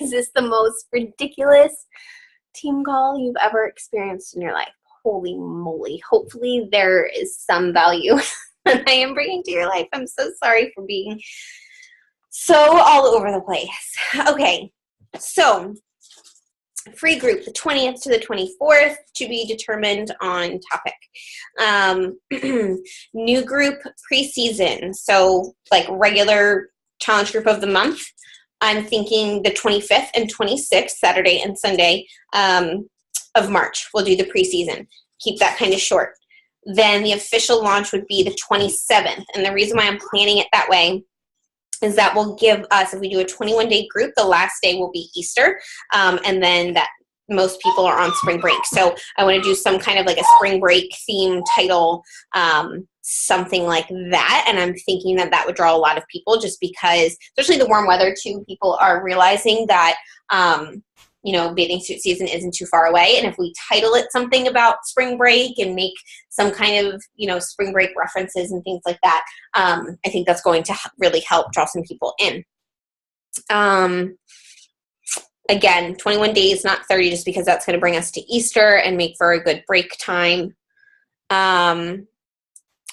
is this the most ridiculous team call you've ever experienced in your life? Holy moly. Hopefully there is some value that I am bringing to your life. I'm so sorry for being so all over the place. Okay, so free group, the 20th to the 24th, to be determined on topic. New group preseason, so like regular challenge group of the month. I'm thinking the 25th and 26th, Saturday and Sunday of March. We'll do the preseason. Keep that kind of short. Then the official launch would be the 27th. And the reason why I'm planning it that way is that will give us, if we do a 21-day group, the last day will be Easter. And then that most people are on spring break. So I want to do some kind of like a spring break theme title, something like that. And I'm thinking that that would draw a lot of people just because, especially the warm weather too, people are realizing that, bathing suit season isn't too far away. And if we title it something about spring break and make some kind of, spring break references and things like that, I think that's going to really help draw some people in. Again, 21 days, not 30, just because that's going to bring us to Easter and make for a good break time.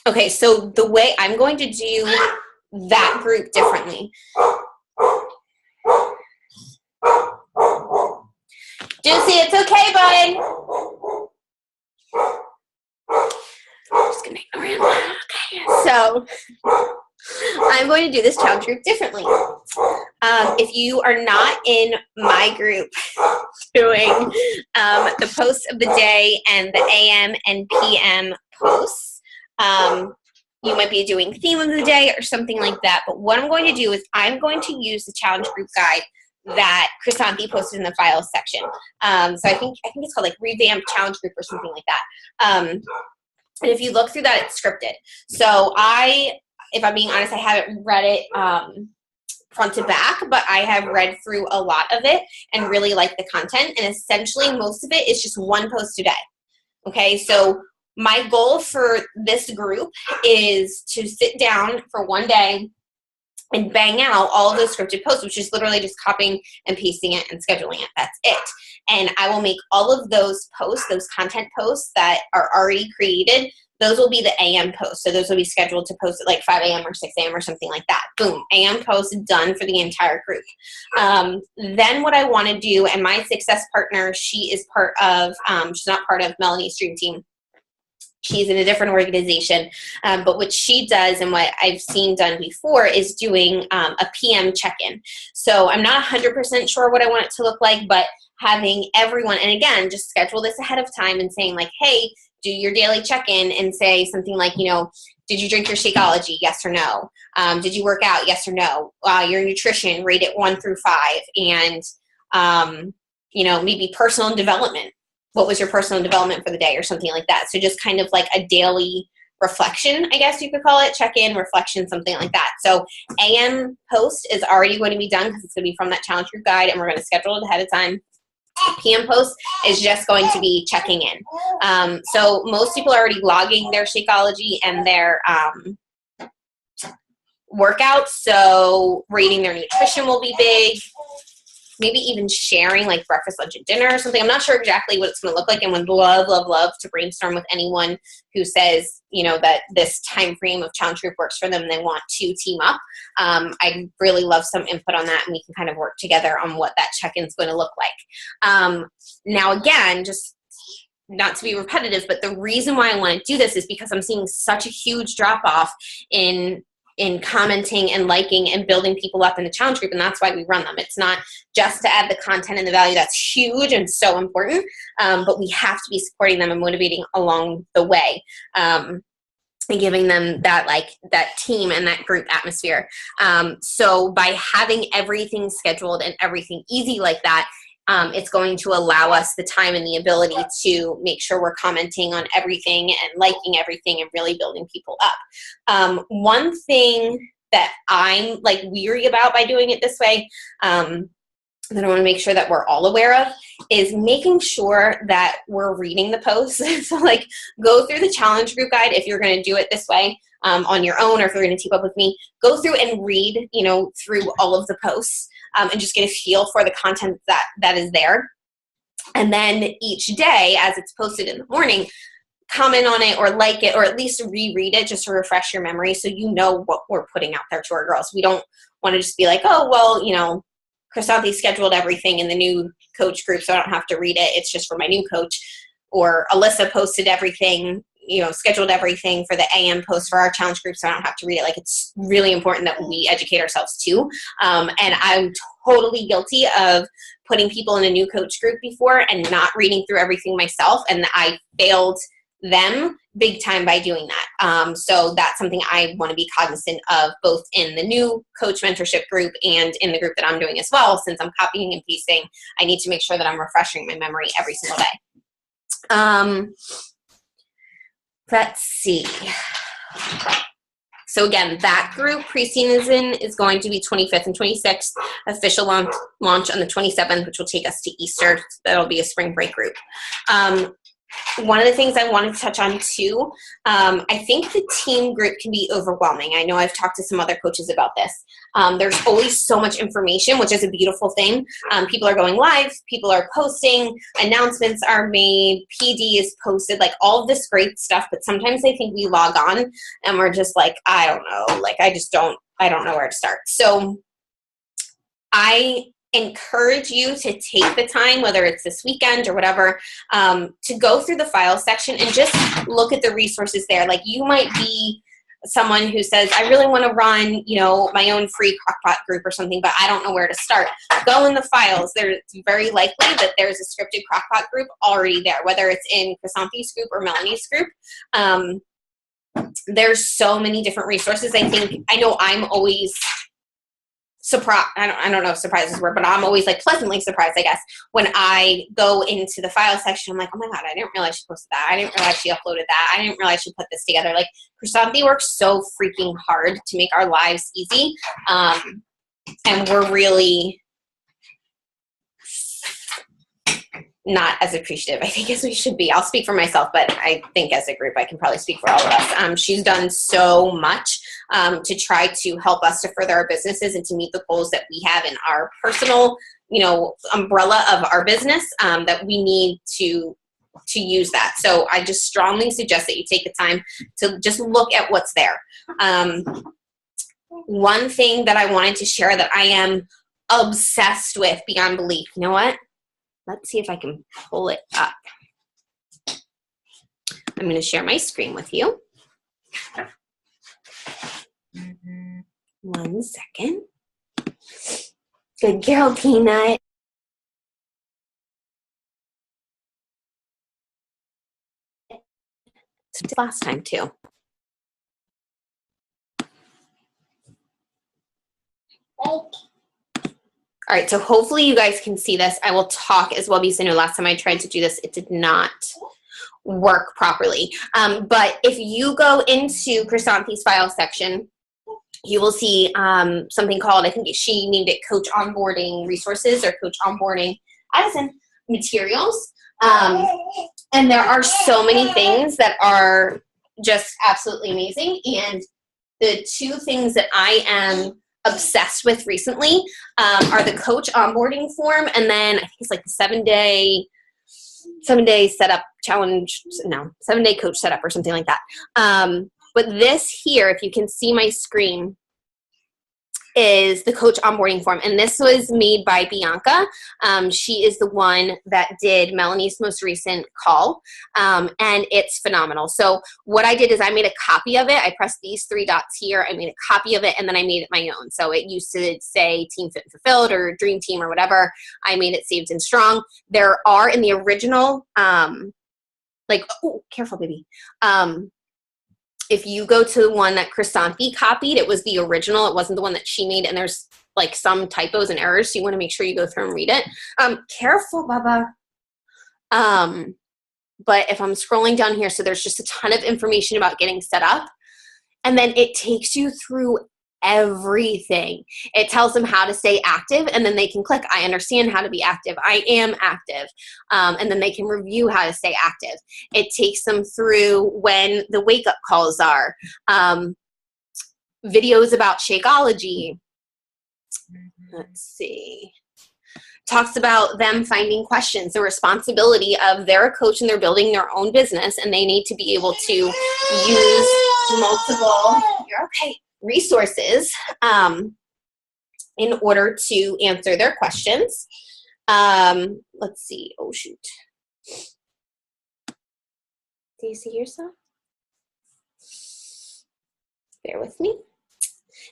Okay, so the way I'm going to do that group differently. Juicy, it's okay, bud. I'm just going to ignore him. Okay, so I'm going to do this challenge group differently. If you are not in my group doing the posts of the day and the AM and PM posts, you might be doing theme of the day or something like that. But what I'm going to do is I'm going to use the challenge group guide that Chrysanthi posted in the files section. So I think it's called like Revamped Challenge Group or something like that. And if you look through that, it's scripted. So if I'm being honest, I haven't read it front to back, but I have read through a lot of it and really like the content. And essentially most of it is just one post a day. Okay, so my goal for this group is to sit down for one day and bang out all of those scripted posts, which is literally just copying and pasting it and scheduling it. That's it. And I will make all of those posts, those content posts that are already created, those will be the AM posts. So those will be scheduled to post at like 5 a.m. or 6 a.m. or something like that. Boom, AM post done for the entire group. Then what I want to do, and my success partner, she is part of, she's not part of Melanie's Dream Team. She's in a different organization, but what she does and what I've seen done before is doing a PM check-in. So I'm not 100% sure what I want it to look like, but having everyone, and again, just schedule this ahead of time and saying like, hey, do your daily check-in and say something like, did you drink your Shakeology? Yes or no? Did you work out? Yes or no? Your nutrition, rate it 1 through 5. And, maybe personal development. What was your personal development for the day or something like that? So just kind of like a daily reflection, I guess you could call it, check-in, reflection, something like that. So AM post is already going to be done because it's going to be from that challenge group guide and we're going to schedule it ahead of time. PM post is just going to be checking in. So most people are already logging their Shakeology and their workouts. So rating their nutrition will be big. Maybe even sharing like breakfast, lunch, and dinner or something. I'm not sure exactly what it's going to look like, and would love to brainstorm with anyone who says, that this time frame of challenge group works for them and they want to team up. I'd really love some input on that, and we can kind of work together on what that check-in is going to look like. Now, again, just not to be repetitive, but the reason why I want to do this is because I'm seeing such a huge drop-off in commenting and liking and building people up in the challenge group, and that's why we run them. It's not just to add the content and the value. That's huge and so important, but we have to be supporting them and motivating along the way, and giving them that team and that group atmosphere. So by having everything scheduled and everything easy like that, it's going to allow us the time and the ability to make sure we're commenting on everything and liking everything and really building people up. One thing that I'm weary about by doing it this way, that I want to make sure that we're all aware of, is making sure that we're reading the posts. So go through the challenge group guide if you're going to do it this way. on your own, or if you're going to keep up with me, go through and read, through all of the posts, and just get a feel for the content that is there. And then each day, as it's posted in the morning, comment on it or like it, or at least reread it just to refresh your memory so you know what we're putting out there to our girls. We don't want to just be like, oh, well, Chrysanthi scheduled everything in the new coach group, so I don't have to read it. It's just for my new coach. Or Alyssa posted everything, scheduled everything for the AM post for our challenge group, so I don't have to read it. Like, it's really important that we educate ourselves too. And I'm totally guilty of putting people in a new coach group before and not reading through everything myself. And I failed them big time by doing that. So that's something I want to be cognizant of, both in the new coach mentorship group and in the group that I'm doing as well. Since I'm copying and pasting, I need to make sure that I'm refreshing my memory every single day. Let's see. So again, that group pre-season is going to be 25th and 26th, official launch on the 27th, which will take us to Easter. That'll be a spring break group. One of the things I wanted to touch on too, I think the team group can be overwhelming. I know I've talked to some other coaches about this. There's always so much information, which is a beautiful thing. People are going live, people are posting, announcements are made, PD is posted, like all of this great stuff. But sometimes I think we log on and we're just like, I don't know, like I don't know where to start. So I encourage you to take the time, whether it's this weekend or whatever, to go through the file section and just look at the resources there. Like, you might be someone who says, I really want to run, my own free Crock-Pot group or something, but I don't know where to start. Go in the files. It's very likely that there's a scripted Crock-Pot group already there, whether it's in Chrysanthi's group or Melanie's group. There's so many different resources. I know I'm always surprised. I don't know if surprise is a word, but I'm always like pleasantly surprised, I guess, when I go into the file section. I'm like, oh my God, I didn't realize she posted that. I didn't realize she uploaded that. I didn't realize she put this together. Like, Chrysanthi works so freaking hard to make our lives easy. And we're really not as appreciative, I think, as we should be. I'll speak for myself, but I think as a group, I can probably speak for all of us. She's done so much to try to help us to further our businesses and to meet the goals that we have in our personal, umbrella of our business, that we need to use that. So I just strongly suggest that you take the time to just look at what's there. One thing that I wanted to share that I am obsessed with beyond belief. You know what? Let's see if I can pull it up. I'm going to share my screen with you. 1 second. Good girl, Peanut. It's last time too. All right, so hopefully you guys can see this. I will talk as well, because I know last time I tried to do this, it did not work properly. But if you go into Chrysanthi's file section, you will see something called, I think she named it Coach Onboarding Resources or Coach Onboarding Addison Materials. And there are so many things that are just absolutely amazing. And the two things that I am obsessed with recently are the coach onboarding form, and then I think it's like the 7-day setup challenge, 7-day coach setup or something like that. But this here, if you can see my screen, is the coach onboarding form. And this was made by Bianca. She is the one that did Melanie's most recent call. And it's phenomenal. So what I did is I made a copy of it. I pressed these 3 dots here. I made a copy of it, and then I made it my own. So it used to say Team Fit and Fulfilled or Dream Team or whatever. I made it Saved and Strong. There are in the original, careful, baby. If you go to the one that Chrysanthi copied, it was the original. It wasn't the one that she made. And there's like some typos and errors. So you want to make sure you go through and read it. Careful, Baba. But if I'm scrolling down here, so there's just a ton of information about getting set up. And then it takes you through everything. It tells them how to stay active, and then they can click, I understand how to be active. I am active. And then they can review how to stay active. It takes them through when the wake-up calls are, videos about Shakeology. Let's see. Talks about them finding questions, the responsibility of they're a coach and they're building their own business, and they need to be able to use multiple resources in order to answer their questions. Let's see. Oh, shoot. Do you see yourself? Bear with me.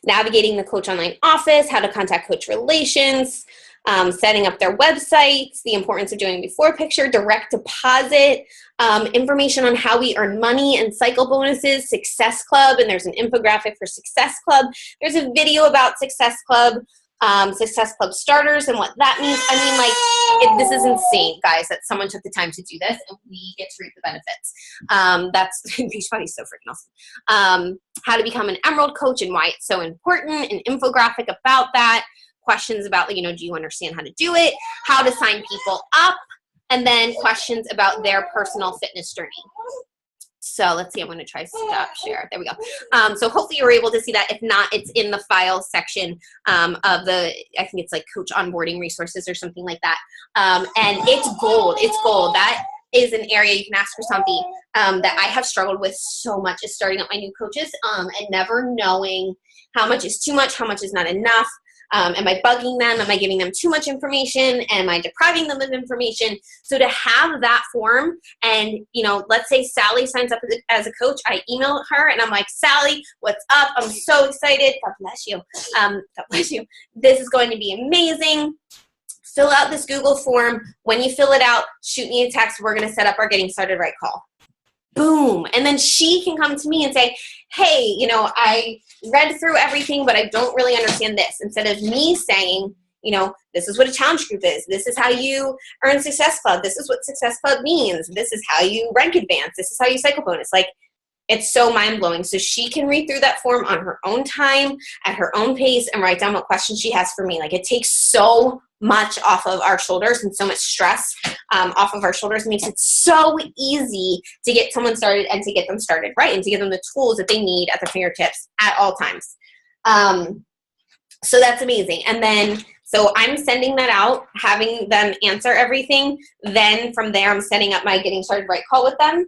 Navigating the Coach Online office, how to contact Coach Relations, setting up their websites, the importance of doing before picture, direct deposit, information on how we earn money and cycle bonuses, Success Club, and there's an infographic for Success Club. There's a video about Success Club starters and what that means. I mean, like, this is insane, guys, that someone took the time to do this and we get to reap the benefits. That's Beachbody's so freaking awesome. How to become an Emerald coach and why it's so important, an infographic about that. Questions about, do you understand how to do it, how to sign people up, and then questions about their personal fitness journey. So let's see, I'm going to try stop share. There we go. So hopefully you were able to see that. If not, it's in the file section of the, I think it's like Coach Onboarding Resources or something like that. And it's gold. It's gold. That is an area you can ask for something that I have struggled with so much, is starting up my new coaches and never knowing how much is too much, how much is not enough. Am I bugging them? Am I giving them too much information? Am I depriving them of information? So to have that form, and, let's say Sally signs up as a coach, I email her and I'm like, Sally, what's up? I'm so excited. God bless you. God bless you. This is going to be amazing. Fill out this Google form. When you fill it out, shoot me a text. We're going to set up our Getting Started Right call. Boom. And then she can come to me and say, hey, I read through everything, but I don't really understand this. Instead of me saying, this is what a challenge group is. This is how you earn Success Club. This is what Success Club means. This is how you rank advance. This is how you cycle bonus. Like, it's so mind-blowing. So she can read through that form on her own time, at her own pace, and write down what questions she has for me. Like, it takes so much off of our shoulders and so much stress off of our shoulders. It makes it so easy to get someone started and to get them started right, and to give them the tools that they need at their fingertips at all times. So that's amazing. And then, so I'm sending that out, having them answer everything. Then from there, I'm setting up my Getting Started Right call with them.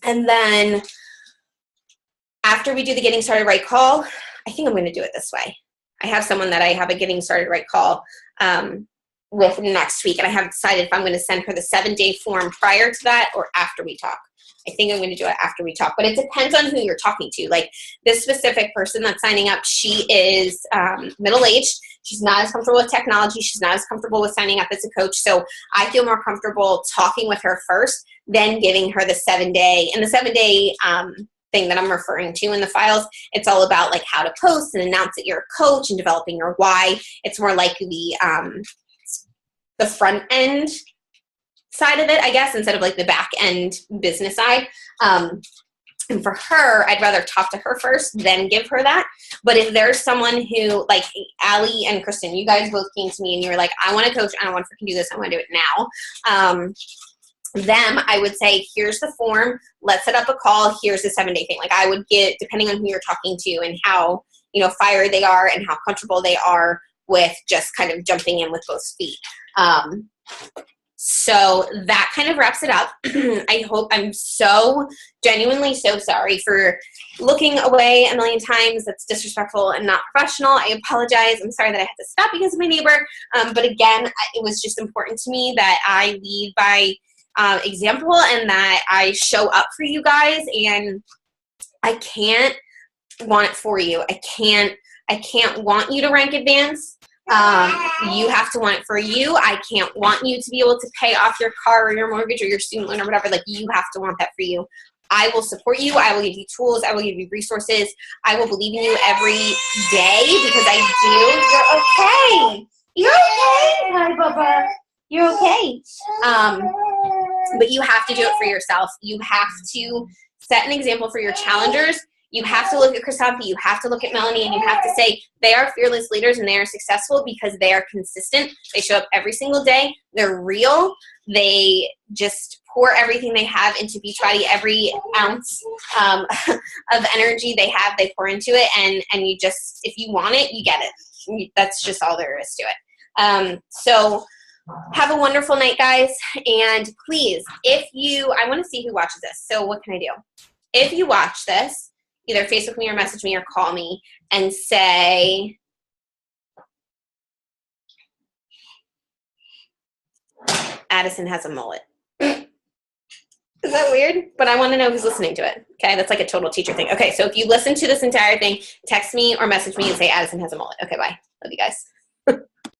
And then after we do the Getting Started Right call, I think I'm going to do it this way. I have someone that I have a Getting Started Right call with next week, and I haven't decided if I'm going to send her the 7-day form prior to that or after we talk. I think I'm going to do it after we talk, but it depends on who you're talking to. Like, this specific person that's signing up, she is middle-aged. She's not as comfortable with technology. She's not as comfortable with signing up as a coach. So I feel more comfortable talking with her first, then giving her the 7-day. And the 7-day thing that I'm referring to in the files, it's all about like how to post and announce that you're a coach and developing your why. It's more like the front end side of it, I guess, instead of like the back end business side. And for her, I'd rather talk to her first, then give her that. But if there's someone who, like Allie and Kristen, you guys both came to me and you were like, I want to coach, I don't want to freaking do this, I want to do it now. Them, I would say, here's the form, let's set up a call, here's the 7-day thing. Like, I would get, depending on who you're talking to and how, fiery they are and how comfortable they are with just kind of jumping in with both feet. So that kind of wraps it up. I'm so genuinely so sorry for looking away a million times. That's disrespectful and not professional. I apologize. I'm sorry that I had to stop because of my neighbor. But again, it was just important to me that I lead by example and that I show up for you guys. And I can't want it for you. I can't want you to rank advance. You have to want it for you. I can't want you to be able to pay off your car or your mortgage or your student loan or whatever. Like, you have to want that for you. I will support you. I will give you tools. I will give you resources. I will believe in you every day because I do. You're okay. You're okay. Hi, Bubba. You're okay. But you have to do it for yourself. You have to set an example for your challengers. You have to look at Kristanti, you have to look at Melanie, and you have to say they are fearless leaders and they are successful because they are consistent. They show up every single day. They're real. They just pour everything they have into Beachbody. Every ounce of energy they have, they pour into it. And you just, if you want it, you get it. That's just all there is to it. So have a wonderful night, guys. And please, I want to see who watches this. So what can I do? If you watch this, either Facebook me or message me or call me and say, Addison has a mullet. Is that weird? But I want to know who's listening to it. Okay, that's like a total teacher thing. Okay, so if you listen to this entire thing, text me or message me and say Addison has a mullet. Okay, bye. Love you guys.